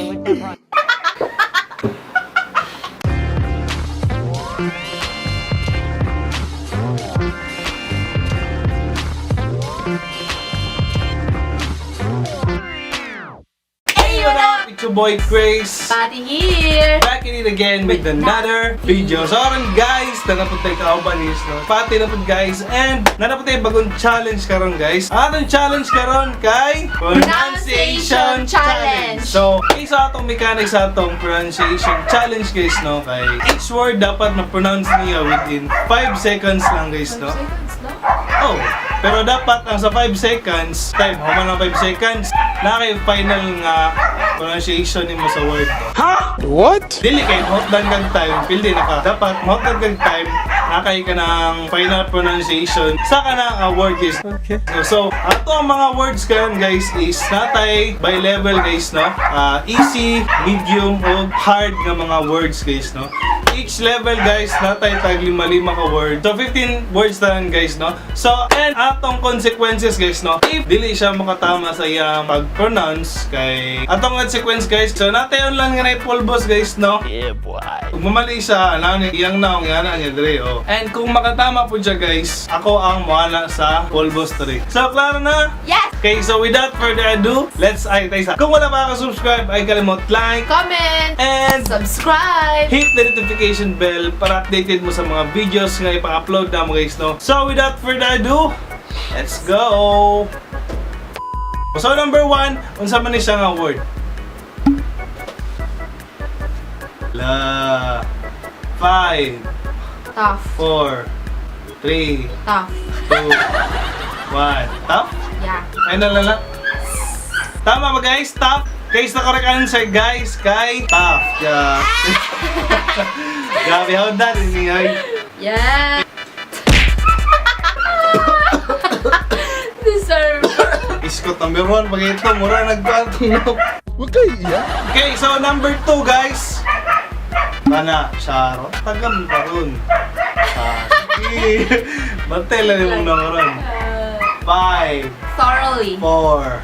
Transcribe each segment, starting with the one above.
with the It's your boy Chris. Patty here! Back in it again with another video. So karon guys, nanapod tayo kaubanis, no? Pati napod guys, and nanapod tayo bagong challenge karon guys. Anong challenge karon kay Pronunciation Challenge. So, isa atong mechanics sa atong pronunciation challenge guys, no? Kay each word dapat na-pronounce niya within 5 seconds lang guys, no? 5 seconds lang? Oh, pero dapat ang sa 5 seconds, time, human ng 5 seconds, na kay final nga pronunciation nimo sa word. Ha? What? Dili kay mahotdan kag time, pildi na ka. Dapat mahotdan kag time, nakay ka ng final pronunciation sa kanang word guys. Okay. So, ato ang mga words karon guys is natay by level guys, no? Easy, medium, o hard nga mga words guys, no? Each level guys, natay tag 5 ka word. So 15 words lang guys, no? So, and atong consequences guys, no? If dili siya makatama sa iyang pag-pronounce kay atong consequence guys. So, natay lang nga na pulbos guys, no? Yeah, boy. Kung mamali siya, ano iyang naong yana niya dire, oh. And kung makatama po siya guys, ako ang moana sa pulbos tari. So, klaro na? Yes! Okay, so without further ado, let's ay tayo sa. Kung wala pa ka-subscribe, ay kalimot like, Comment! and Subscribe! hit the notification bell para updated mo sa mga videos nga ipa-upload na mo guys, no? So without further ado, let's go! So number 1, unsa man ni siya nga word? La 5 Tough. 4 3 Tough. 2 1 Tough? Yeah. Final na lang. Tama ba guys? Tough? Guys, na correct answer guys kay tough. Yeah. Grabe, how that is niya. Yeah! Deserve. Iskot number 1, pag ito, mura nagpatong no. Huwag kayo iyak. Okay, so number 2 guys. Mana, Sharo. Tagam pa ron. Batel na yung mga ron. 5 Thoroughly. 4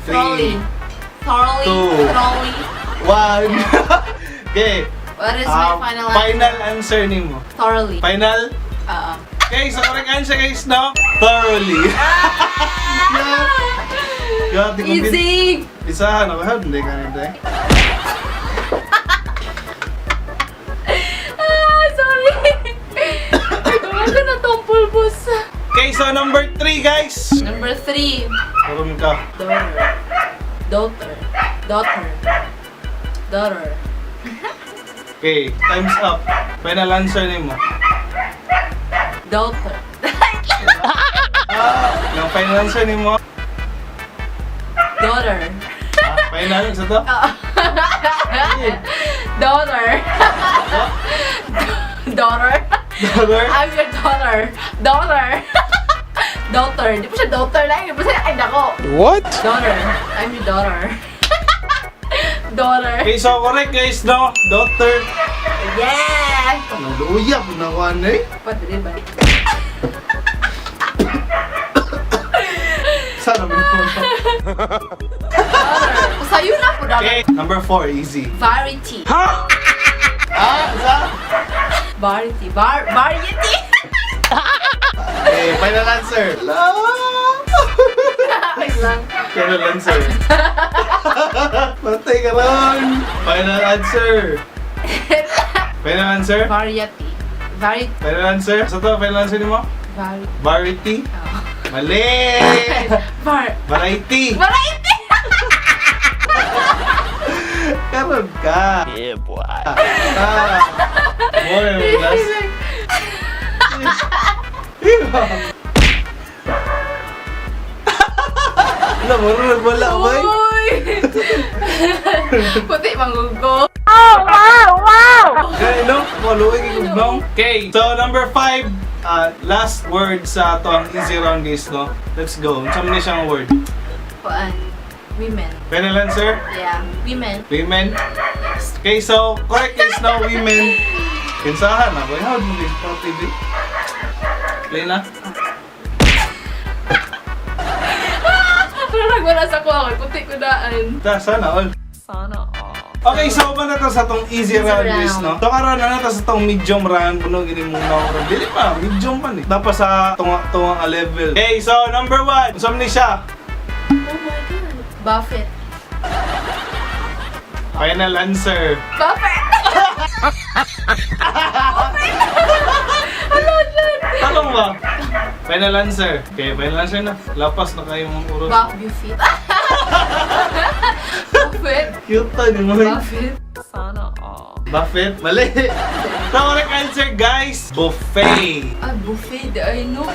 Thoroughly. 3 Thoroughly. Two. Thoroughly. 1 Okay. What is my final answer? Final answer nimo. Thoroughly. Final? Okay, so correct answer guys, no? Thoroughly. Yeah. Easy! Isahan ako, how hindi ka nito Sorry! Gawin ko na tong pulbos. Okay, so number 3 guys. Number 3. Karoon ka. Daughter. Okay, time's up. Final answer nimo. Daughter. Yung final answer nimo. Daughter. Final sa to? Daughter. Daughter. Dollar? I'm your daughter. Daughter. Di pa siya daughter lang. Basta ay nako. What? Daughter. I'm your daughter. Daughter. Okay, so correct guys, no? Daughter. Yeah! Naluya, pinakuan eh. Padre ba? Sana mo na. Daughter. Sa'yo na po, daughter. Okay, number 4, easy. Variety. Ha? Sa? Variety. Variety. Okay, final answer. Wait lang. Final answer. Matay ka lang. Final answer. Final answer? Variety. Final answer? Sa to, final answer ni mo? Variety? Mali! Variety! Variety! Karoon ka! Yeah, boy. More than last. Wala, marunong wala, boy. Uy! Puti manggugo. Okay, no? Maluwag yung nong. Okay, so number 5. Last word sa ito ang easy round guys, no? Let's go. Saan na siyang word? Women. Final answer? Yeah. Women. Women? Okay, so correct is no women. Kinsahan na, boy. How do you spell TV? Play na? Parang nagwala sa ko ako. Puti ko daan. Sana all. Sana all. Okay, so ba na to sa tong easy round guys, no? So karon na to sa tong medium round, kuno gini mong na dili pa, medium pa ni. Tapos sa tunga level. Okay, so number 1, unsa man ni siya? Oh my God. Buffett. Final answer. Buffett! Tanong ba? Final answer. Okay, final answer na. Lapas na kayo mong uros. Buffett. Buffett. Cute to ni mo. Buffett. Sana all. Buffett? Mali. So, correct answer guys, buffet. Ah, buffet. I know.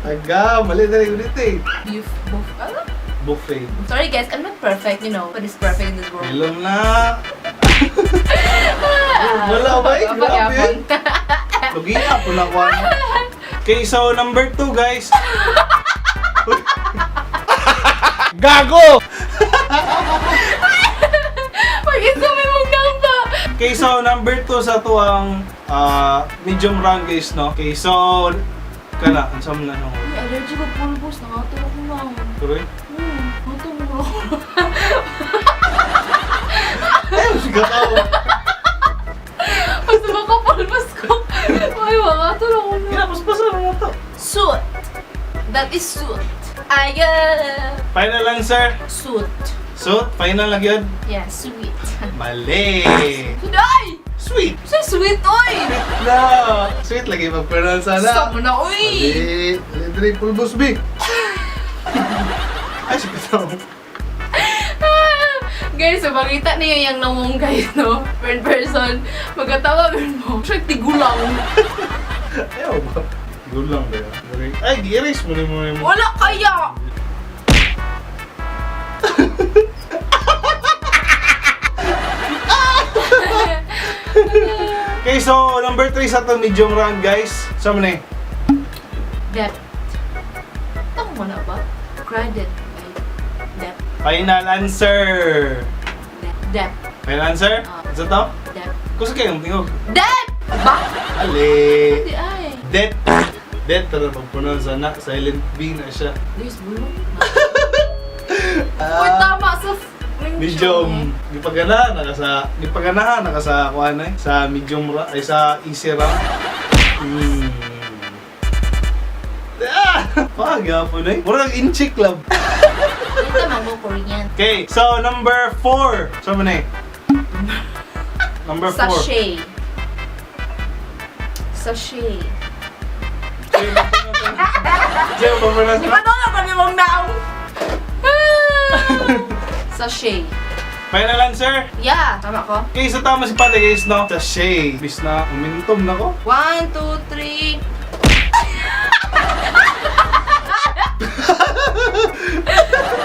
Aga, mali na rin ulit eh. Ano? Buffet. Sorry guys, I'm not perfect, you know. But it's perfect in this world. Ilong na. Wala ba eh? Grabe. Lugi na po na kuha. Okay, so number 2 guys. Gago! Bakit may mong namba? Okay, so number 2 sa tuwang medium round guys, no? Okay, so kana, ansam na no. Ay, allergy ko pulbos. Nakatulog ko lang. Tuloy? Natulog ko. Ayun, siga ka. Basta makapulbos ko. Ay, makatulog ko lang. Kinapaspasan mo to. Suit. That is suit. Ay, Final answer? suit. Suit? Final lang yun? Yeah, sweet. Mali! Ay! Sweet! Sa sweet, oy! No! Sweet lagi mag-pronounce sana. Stop mo na, oy! Mali! Mali, Dre, pulbos, B! Ay, siya ka. Guys, so makita niyo yung namong guys, no? Per person, magkatawa mo. Siya tigulang. Ayaw ba? Gulang ba yan? Ay, di-erase mo rin mo. Wala kaya! Okay, so number 3 sa to medium round guys. Saan mo na eh? Debt. Tama mo na ba? Credit. Ay, debt. Final answer! Debt. Final answer? Sa to? Debt. Kusa kayong tingog? Debt! Ba? Ali! Hindi ay. Det! Det, tara pag-pronounce na. Silent B na siya. There's bulong na. Uy, tama sa Medium. Gipaganahan naka sa kuan eh, sa medium ay sa easy round. Pagapon eh. Murag inchi club. Ito mo Korean. Okay, so number 4. Saan mo na eh? Number 4. Sachet. Sachet. Diyan pa pala Di ba doon ako ni mong naong? Sachet. Final answer? Yeah. Tama ko? Okay, so tama si Pate guys, no? Sachet. Bis na umintom na ko. 1, 2, 3.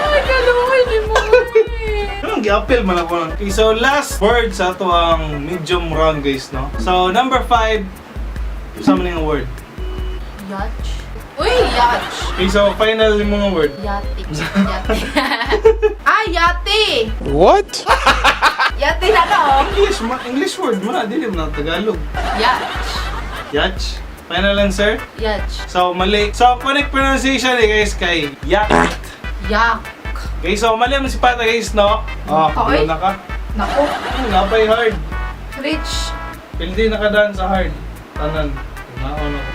Ay, kaluhay ni mo eh. Anong gi-appeal man ako nun? Okay, so last word sa ito ang medium round guys, no? So number 5. Saan mo na yung word? Yacht. Uy, yacht. Okay, so final yung mga word. Yate. Yate. Ah, yate. What? Yate na ka, oh. English word mo na, dili mo na Tagalog. Yacht. Yacht. Final answer? Yacht. So, mali. So, correct pronunciation eh guys kay yacht. Yak. Okay, so mali mo si Pata guys, no? Oh, Okay. na ka. Naku. Napay hard. Rich. Pildi na ka daan sa hard. Tanan. Naon ako.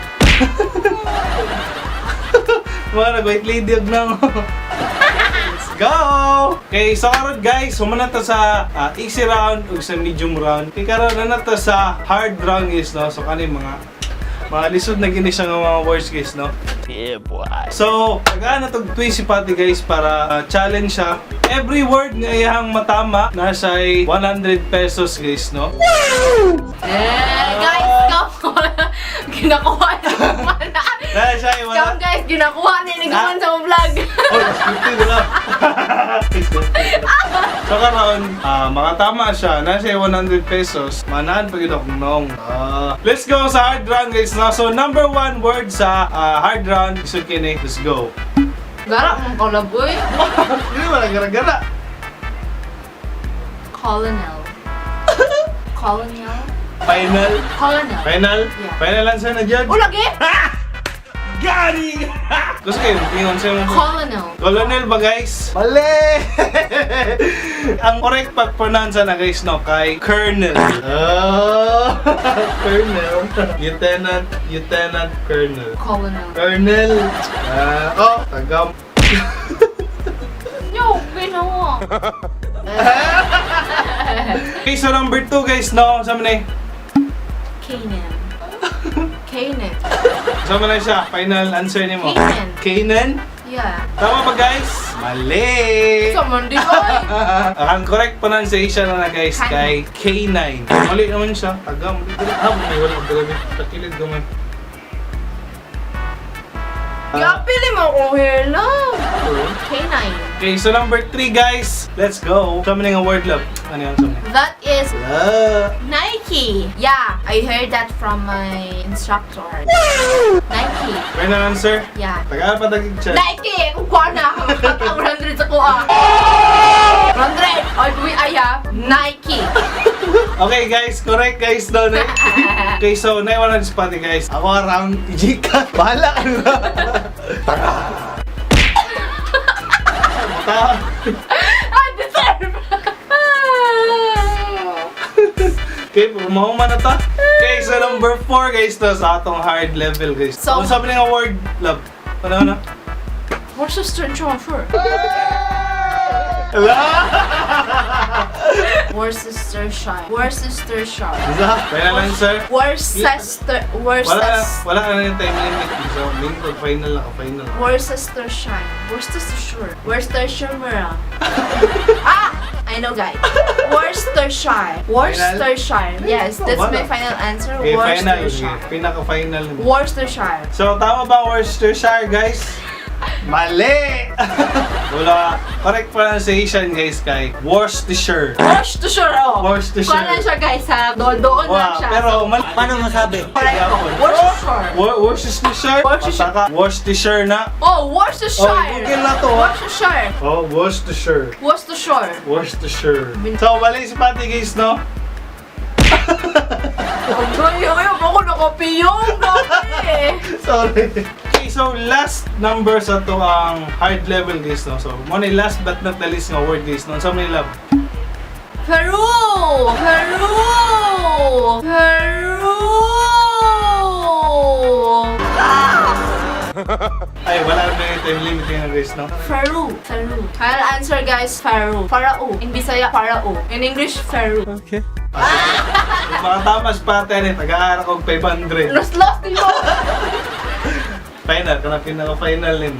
Mga nag-white lady og na ako. Let's go! Okay, so karon guys, sumana ta sa easy round ug sa medium round. Kay karon na to sa hard round guys, no? So kani mga lisod na gini siya nga mga words guys, no? Yeah, boy. So, tagaan na tog twist si Pati guys para challenge siya. Every word nga iyang matama nasa 100 pesos guys, no? Guys, come on. Ginakuha na naman. Nasa Come guys, ginakuha na yung nagawan sa vlog. Oh, scripted na. So karon, makatama siya. Nasa 100 pesos. Manahan pa yun akong nong. Let's go sa hard round guys. No? So number 1 word sa hard round. Isod kini. Let's go. Gara mong kalaboy. Hindi wala gara-gara. Colonel. Colonel. Final. Colonel. Final. Yeah. Final answer na dyan. Oh, lagi? Galing! Gusto kayo, tingnan sa'yo mo. Colonel. Colonel ba guys? Mali! Ang correct pag-pronounce na guys, no, kay Colonel. Oh, Colonel. Lieutenant Colonel. Colonel. Colonel. Tagam. Yo, ginawa. Okay, so number 2 guys, no, saan mo na Canaan. Canaan. saan mo na siya? Final answer niyo mo. Canaan. Canaan? Yeah. Tama ba guys? Mali! Someone did I? Ang correct pronunciation na guys kay K9. Mali naman siya. Tagam. May walang grabe. Takilid gamay. Pili mo kung hela. K9. Okay, so number 3 guys. Let's go. Saan mo na yung word love? Ano yan? Saan mo na? That is Love. Nike. Yeah, I heard that from my instructor. Nike. Final answer? Yeah. Taga pa tagig siya. Nike! Kung kuha na ako, ang 100 sa kuha. 100! O, we aya, Nike. Okay guys, correct guys doon. Okay, so naiwan na spot guys. Ako around Ijika. Bahala ka na. Tama. I deserve! Okay, pumahuma na to. Okay, so number 4 guys to sa atong hard level guys. So- Ano sabi nga word love? Ano? What's the strength transfer? Worcestershire. Worcestershire. Final answer? Worcester. Wala na yung time limit. So, lingkod, final na. Worcestershire. Worcestershire. Worcestershire. I know, guys. Worcestershire. Worcestershire. Yes, that's my final answer. Okay, final. Worcestershire. Pinaka-final. Worcestershire. So, tama ba Worcestershire, guys? Mali! Wala. Correct pronunciation, guys, kay Worcestershire. Worcestershire, oh. Worcestershire. Kuha lang siya, guys, ha? Doon lang siya. Pero, Paano masabi? Worcestershire. Worcestershire? Worcestershire. Pataka. Worcestershire na. Oh, Worcestershire. Oh, Google na to, ha? Worcestershire. Oh, Worcestershire. Worcestershire. Worcestershire. So, mali si Pati, guys, no? Ayaw, ako nakapiyong. Sorry. Okay, so last number sa to ang hard level guys, no? So, muna yung last but not the least nga word guys, no? So, may love. Peru! Peru! Peru! Ay, wala na yung time limit nga guys, no? Peru. Peru. Final answer, guys, Peru. Parao. In Bisaya, Parao. In English, Peru. Okay. Kung makatamas pa tayo, taga-aara kong 500. Lost din mo. Final, ka na pinaka-final din.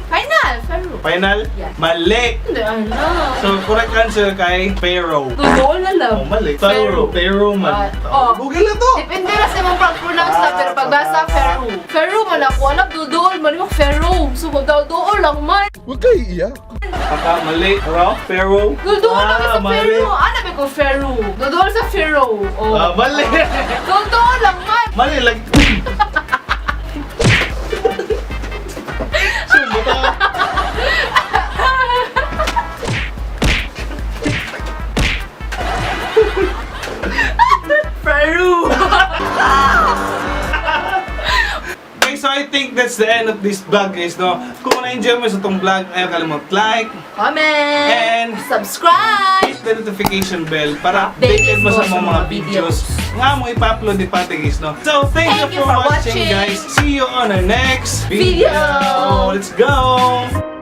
Final, Peru. Final? Yeah. Mali! Hindi, ano. So, correct answer kay Pharaoh. Totoo na lang. Oh, mali. Pharaoh. Pharaoh man. Oh. Google na to! Depende na sa mong pag-pronounce na, pero pagbasa, Peru. Peru man ako, alam, dudool man yung Peru. So, magdadool lang man. Huwag kayo iyak. Baka mali. Pharaoh? Dudool lang sa mali. Peru. Ano ba ko Peru? Dudool sa Peru. Oh. Mali. Dudool lang man. Mali lang. Sumbo ka. Peru. Okay, so I think that's the end of this vlog guys, no? Kung na-enjoy mo sa itong vlog, ayaw kalimut like, Comment. And subscribe. hit the notification bell para updated mo sa mga videos nga mo ipa-upload ni Pati guys, no? So, thank you for watching guys. See you on our next Video. Let's go!